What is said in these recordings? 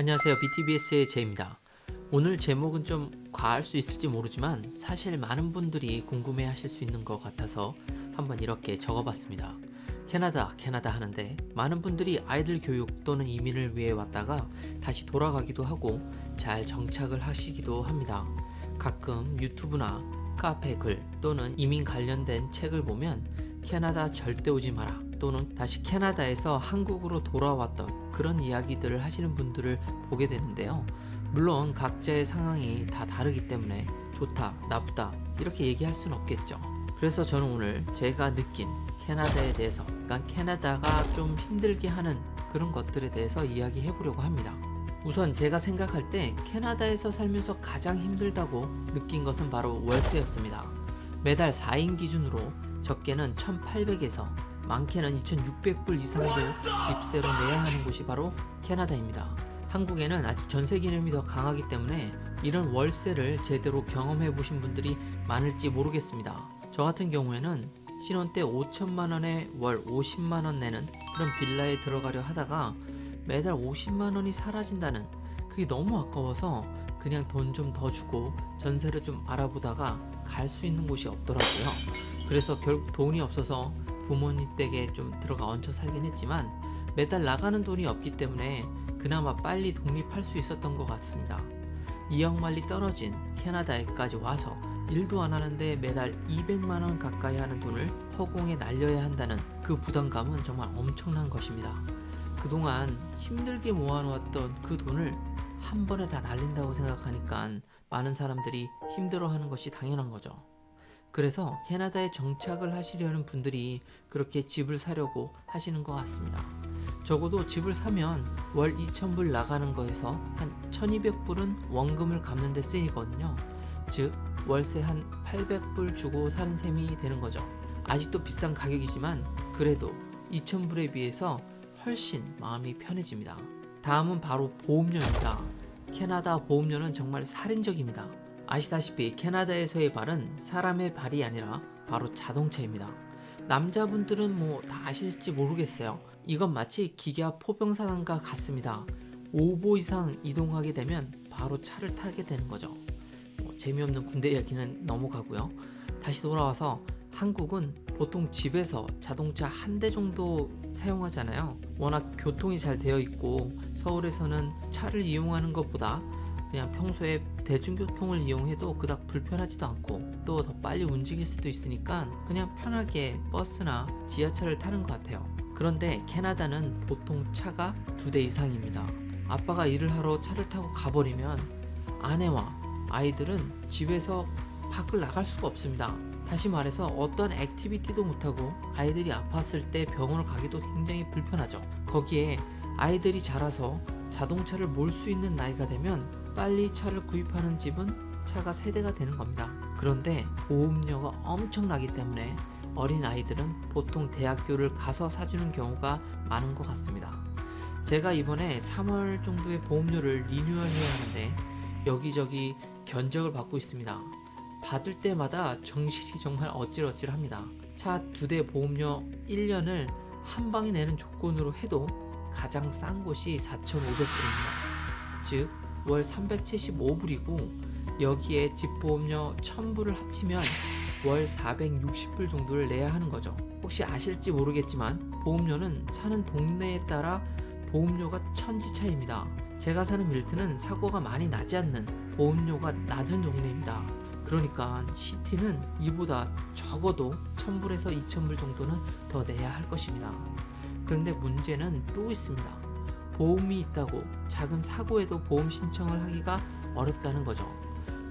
안녕하세요. BTBS의 제입니다. 오늘 제목은 좀 과할 수 있을지 모르지만 사실 많은 분들이 궁금해 하실 수 있는 것 같아서 한번 이렇게 적어봤습니다. 캐나다 하는데 많은 분들이 아이들 교육 또는 이민을 위해 왔다가 다시 돌아가기도 하고 잘 정착을 하시기도 합니다. 가끔 유튜브나 카페 글 또는 이민 관련된 책을 보면 캐나다 절대 오지 마라 또는 다시 캐나다에서 한국으로 돌아왔던 그런 이야기들을 하시는 분들을 보게 되는데요. 물론 각자의 상황이 다 다르기 때문에 좋다, 나쁘다 이렇게 얘기할 수는 없겠죠. 그래서 저는 오늘 제가 느낀 캐나다에 대해서, 그러니까 캐나다가 좀 힘들게 하는 그런 것들에 대해서 이야기해 보려고 합니다. 우선 제가 생각할 때 캐나다에서 살면서 가장 힘들다고 느낀 것은 바로 월세였습니다. 매달 4인 기준으로 적게는 1,800에서 많게는 2,600불 이상도 집세로 내야 하는 곳이 바로 캐나다입니다. 한국에는 아직 전세 개념이 더 강하기 때문에 이런 월세를 제대로 경험해 보신 분들이 많을지 모르겠습니다. 저 같은 경우에는 신혼 때 5천만 원에 월 50만 원 내는 그런 빌라에 들어가려 하다가 매달 50만 원이 사라진다는, 그게 너무 아까워서 그냥 돈 좀 더 주고 전세를 좀 알아보다가 갈 수 있는 곳이 없더라고요. 그래서 결국 돈이 없어서 부모님 댁에 좀 들어가 얹혀 살긴 했지만 매달 나가는 돈이 없기 때문에 그나마 빨리 독립할 수 있었던 것 같습니다. 2억 마일리 떨어진 캐나다에까지 와서 일도 안 하는데 매달 200만 원 가까이 하는 돈을 허공에 날려야 한다는 그 부담감은 정말 엄청난 것입니다. 그동안 힘들게 모아놓았던 그 돈을 한 번에 다 날린다고 생각하니까 많은 사람들이 힘들어하는 것이 당연한 거죠. 그래서 캐나다에 정착을 하시려는 분들이 그렇게 집을 사려고 하시는 것 같습니다. 적어도 집을 사면 월 2,000불 나가는 거에서 한 1,200불은 원금을 갚는 데 쓰이거든요. 즉 월세 한 800불 주고 사는 셈이 되는 거죠. 아직도 비싼 가격이지만 그래도 2,000불에 비해서 훨씬 마음이 편해집니다. 다음은 바로 보험료입니다. 캐나다 보험료는 정말 살인적입니다. 아시다시피 캐나다에서의 발은 사람의 발이 아니라 바로 자동차입니다. 남자분들은 뭐 다 아실지 모르겠어요. 이건 마치 기계와 포병사단과 같습니다. 5보 이상 이동하게 되면 바로 차를 타게 되는 거죠. 재미없는 군대 이야기는 넘어가고요. 다시 돌아와서 한국은 보통 집에서 자동차 한 대 정도 사용하잖아요. 워낙 교통이 잘 되어 있고 서울에서는 차를 이용하는 것보다 그냥 평소에 대중교통을 이용해도 그닥 불편하지도 않고 또 더 빨리 움직일 수도 있으니까 그냥 편하게 버스나 지하철을 타는 것 같아요. 그런데 캐나다는 보통 차가 2대 이상입니다. 아빠가 일을 하러 차를 타고 가버리면 아내와 아이들은 집에서 밖을 나갈 수가 없습니다. 다시 말해서 어떤 액티비티도 못하고 아이들이 아팠을 때 병원을 가기도 굉장히 불편하죠. 거기에 아이들이 자라서 자동차를 몰 수 있는 나이가 되면 빨리 차를 구입하는 집은 차가 세대가 되는 겁니다. 그런데 보험료가 엄청나기 때문에 어린 아이들은 보통 대학교를 가서 사주는 경우가 많은 것 같습니다. 제가 이번에 3월 정도에 보험료를 리뉴얼해야 하는데 여기저기 견적을 받고 있습니다. 받을 때마다 정신이 정말 어찔어찔합니다. 차 2대 보험료 1년을 한 방에 내는 조건으로 해도 가장 싼 곳이 4,500불입니다. 즉 월 375불이고 여기에 집보험료 1,000불을 합치면 월 460불 정도를 내야 하는 거죠. 혹시 아실지 모르겠지만 보험료는 사는 동네에 따라 보험료가 천지차이입니다. 제가 사는 밀트는 사고가 많이 나지 않는 보험료가 낮은 동네입니다. 그러니까 시티는 이보다 적어도 1,000불에서 2,000불 정도는 더 내야 할 것입니다. 그런데 문제는 또 있습니다. 보험이 있다고 작은 사고에도 보험 신청을 하기가 어렵다는 거죠.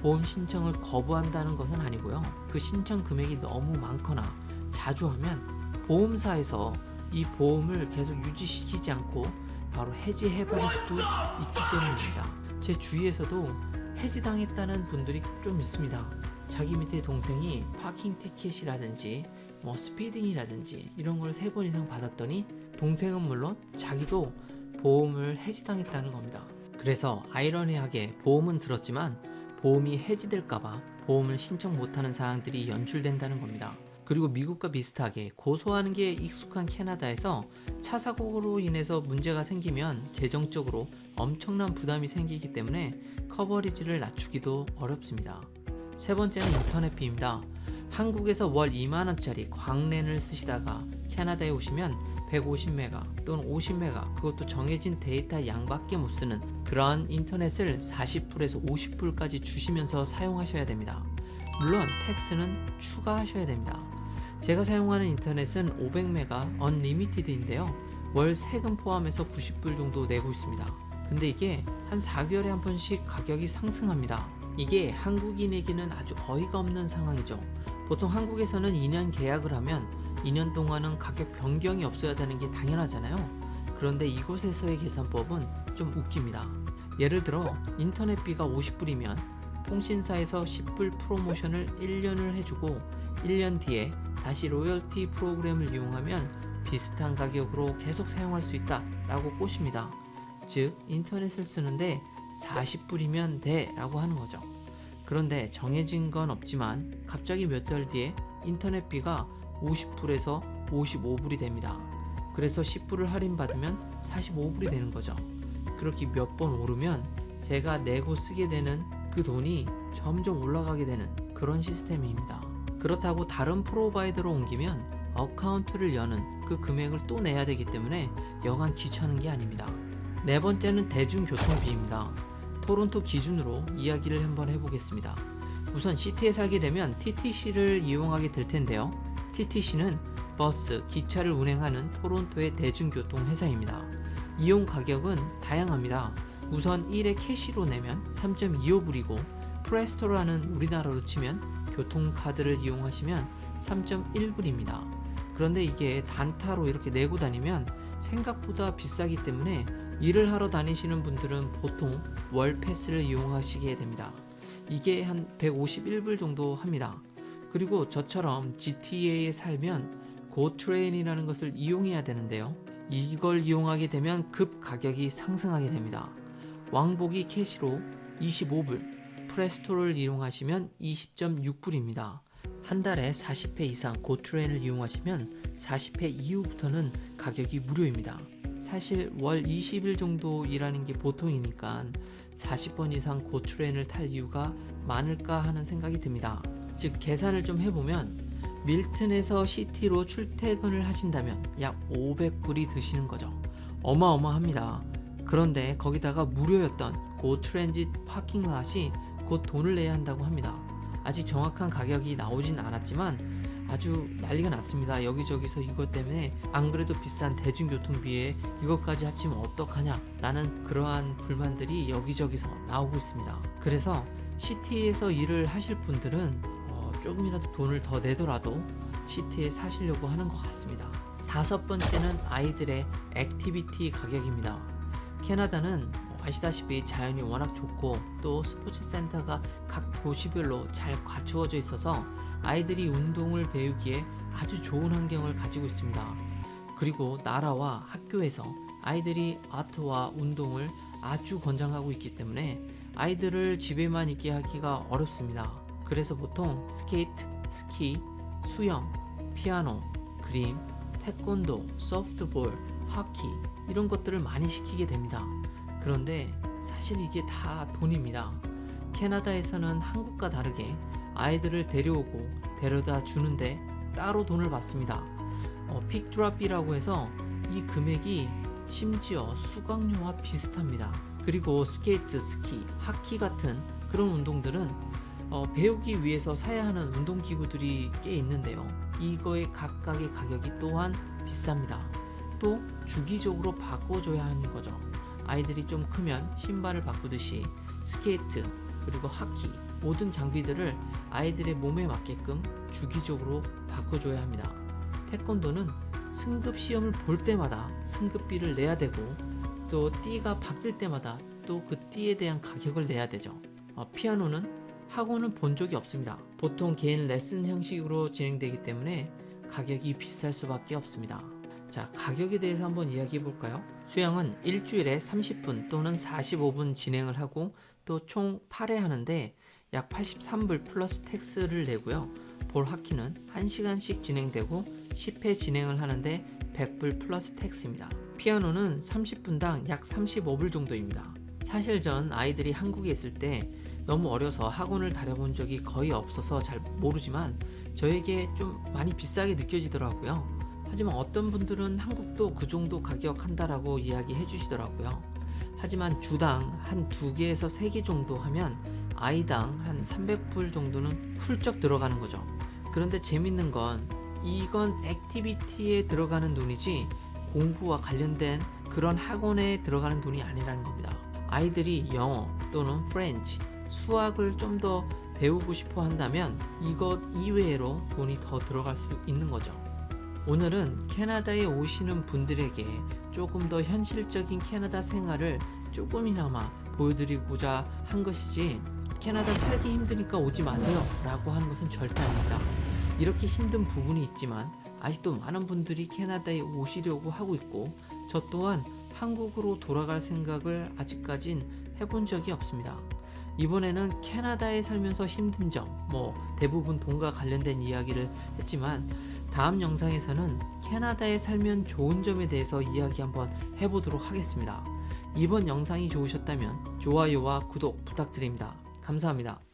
보험 신청을 거부한다는 것은 아니고요. 그 신청 금액이 너무 많거나 자주 하면 보험사에서 이 보험을 계속 유지시키지 않고 바로 해지해버릴 수도 있기 때문입니다. 제 주위에서도 해지당했다는 분들이 좀 있습니다. 자기 밑에 동생이 파킹 티켓이라든지 뭐 스피딩이라든지 이런 걸 3번 이상 받았더니 동생은 물론 자기도 보험을 해지당했다는 겁니다. 그래서 아이러니하게 보험은 들었지만 보험이 해지될까봐 보험을 신청 못하는 사항들이 연출된다는 겁니다. 그리고 미국과 비슷하게 고소하는 게 익숙한 캐나다에서 차 사고로 인해서 문제가 생기면 재정적으로 엄청난 부담이 생기기 때문에 커버리지를 낮추기도 어렵습니다. 세 번째는 인터넷비입니다. 한국에서 월 2만원짜리 광랜을 쓰시다가 캐나다에 오시면 150메가 또는 50메가, 그것도 정해진 데이터 양밖에 못 쓰는 그러한 인터넷을 40불에서 50불까지 주시면서 사용하셔야 됩니다. 물론 텍스는 추가하셔야 됩니다. 제가 사용하는 인터넷은 500메가 언리미티드인데요, 월 세금 포함해서 90불 정도 내고 있습니다. 근데 이게 한 4개월에 한 번씩 가격이 상승합니다. 이게 한국인에게는 아주 어이가 없는 상황이죠. 보통 한국에서는 2년 계약을 하면 2년 동안은 가격 변경이 없어야 되는 게 당연하잖아요. 그런데 이곳에서의 계산법은 좀 웃깁니다. 예를 들어 인터넷비가 50불이면 통신사에서 10불 프로모션을 1년을 해주고 1년 뒤에 다시 로열티 프로그램을 이용하면 비슷한 가격으로 계속 사용할 수 있다 라고 꼬십니다. 즉 인터넷을 쓰는데 40불이면 돼 라고 하는 거죠. 그런데 정해진 건 없지만 갑자기 몇 달 뒤에 인터넷비가 50불에서 55불이 됩니다. 그래서 10불을 할인받으면 45불이 되는 거죠. 그렇게 몇 번 오르면 제가 내고 쓰게 되는 그 돈이 점점 올라가게 되는 그런 시스템입니다. 그렇다고 다른 프로바이더로 옮기면 어카운트를 여는 그 금액을 또 내야 되기 때문에 여간 귀찮은 게 아닙니다. 네 번째는 대중교통비입니다. 토론토 기준으로 이야기를 한번 해보겠습니다. 우선 시티에 살게 되면 TTC를 이용하게 될 텐데요. TTC는 버스, 기차를 운행하는 토론토의 대중교통 회사입니다. 이용 가격은 다양합니다. 우선 1회 캐시로 내면 3.25불이고 프레스토라는 우리나라로 치면 교통카드를 이용하시면 3.1불입니다. 그런데 이게 단타로 이렇게 내고 다니면 생각보다 비싸기 때문에 일을 하러 다니시는 분들은 보통 월 패스를 이용하시게 됩니다. 이게 한 151불 정도 합니다. 그리고 저처럼 GTA에 살면 고트레인이라는 것을 이용해야 되는데요, 이걸 이용하게 되면 급 가격이 상승하게 됩니다. 왕복이 캐시로 25불, 프레스토를 이용하시면 20.6불입니다. 한 달에 40회 이상 고트레인을 이용하시면 40회 이후부터는 가격이 무료입니다. 사실 월 20일 정도 일하는 게 보통이니까 40번 이상 고트레인을 탈 이유가 많을까 하는 생각이 듭니다. 즉 계산을 좀 해보면 밀튼에서 시티로 출퇴근을 하신다면 약 500불이 드시는 거죠. 어마어마합니다. 그런데 거기다가 무료였던 고트랜짓 파킹랏이 곧 돈을 내야 한다고 합니다. 아직 정확한 가격이 나오진 않았지만 아주 난리가 났습니다. 여기저기서 이것 때문에 안 그래도 비싼 대중교통비에 이것까지 합치면 어떡하냐 라는 그러한 불만들이 여기저기서 나오고 있습니다. 그래서 시티에서 일을 하실 분들은 조금이라도 돈을 더 내더라도 시티에 사시려고 하는 것 같습니다. 다섯 번째는 아이들의 액티비티 가격입니다. 캐나다는 아시다시피 자연이 워낙 좋고 또 스포츠 센터가 각 도시별로 잘 갖추어져 있어서 아이들이 운동을 배우기에 아주 좋은 환경을 가지고 있습니다. 그리고 나라와 학교에서 아이들이 아트와 운동을 아주 권장하고 있기 때문에 아이들을 집에만 있게 하기가 어렵습니다. 그래서 보통 스케이트, 스키, 수영, 피아노, 그림, 태권도, 소프트볼, 하키 이런 것들을 많이 시키게 됩니다. 그런데 사실 이게 다 돈입니다. 캐나다에서는 한국과 다르게 아이들을 데려오고 데려다 주는데 따로 돈을 받습니다. 픽드랍이라고 해서 이 금액이 심지어 수강료와 비슷합니다. 그리고 스케이트, 스키, 하키 같은 그런 운동들은 배우기 위해서 사야 하는 운동기구들이 꽤 있는데요, 이거의 각각의 가격이 또한 비쌉니다. 또 주기적으로 바꿔줘야 하는 거죠. 아이들이 좀 크면 신발을 바꾸듯이 스케이트 그리고 하키 모든 장비들을 아이들의 몸에 맞게끔 주기적으로 바꿔줘야 합니다. 태권도는 승급 시험을 볼 때마다 승급비를 내야 되고 또 띠가 바뀔 때마다 또 그 띠에 대한 가격을 내야 되죠. 피아노는 학원을 본 적이 없습니다. 보통 개인 레슨 형식으로 진행되기 때문에 가격이 비쌀 수밖에 없습니다. 자, 가격에 대해서 한번 이야기해 볼까요? 수영은 일주일에 30분 또는 45분 진행을 하고 또 총 8회 하는데 약 83불 플러스 텍스를 내고요. 볼 하키는 1시간씩 진행되고 10회 진행을 하는데 100불 플러스 텍스입니다. 피아노는 30분당 약 35불 정도입니다. 사실 전 아이들이 한국에 있을 때 너무 어려서 학원을 다녀본 적이 거의 없어서 잘 모르지만 저에게 좀 많이 비싸게 느껴지더라고요. 하지만 어떤 분들은 한국도 그 정도 가격 한다라고 이야기해 주시더라고요. 하지만 주당 한 2개에서 3개 정도 하면 아이당 한 300불 정도는 훌쩍 들어가는 거죠. 그런데 재밌는 건 이건 액티비티에 들어가는 돈이지 공부와 관련된 그런 학원에 들어가는 돈이 아니라는 겁니다. 아이들이 영어 또는 프렌치, 수학을 좀 더 배우고 싶어 한다면 이것 이외로 돈이 더 들어갈 수 있는 거죠. 오늘은 캐나다에 오시는 분들에게 조금 더 현실적인 캐나다 생활을 조금이나마 보여드리고자 한 것이지, 캐나다 살기 힘드니까 오지 마세요 라고 하는 것은 절대 아닙니다. 이렇게 힘든 부분이 있지만 아직도 많은 분들이 캐나다에 오시려고 하고 있고, 저 또한 한국으로 돌아갈 생각을 아직까진 해본 적이 없습니다. 이번에는 캐나다에 살면서 힘든 점, 대부분 돈과 관련된 이야기를 했지만 다음 영상에서는 캐나다에 살면 좋은 점에 대해서 이야기 한번 해보도록 하겠습니다. 이번 영상이 좋으셨다면 좋아요와 구독 부탁드립니다. 감사합니다.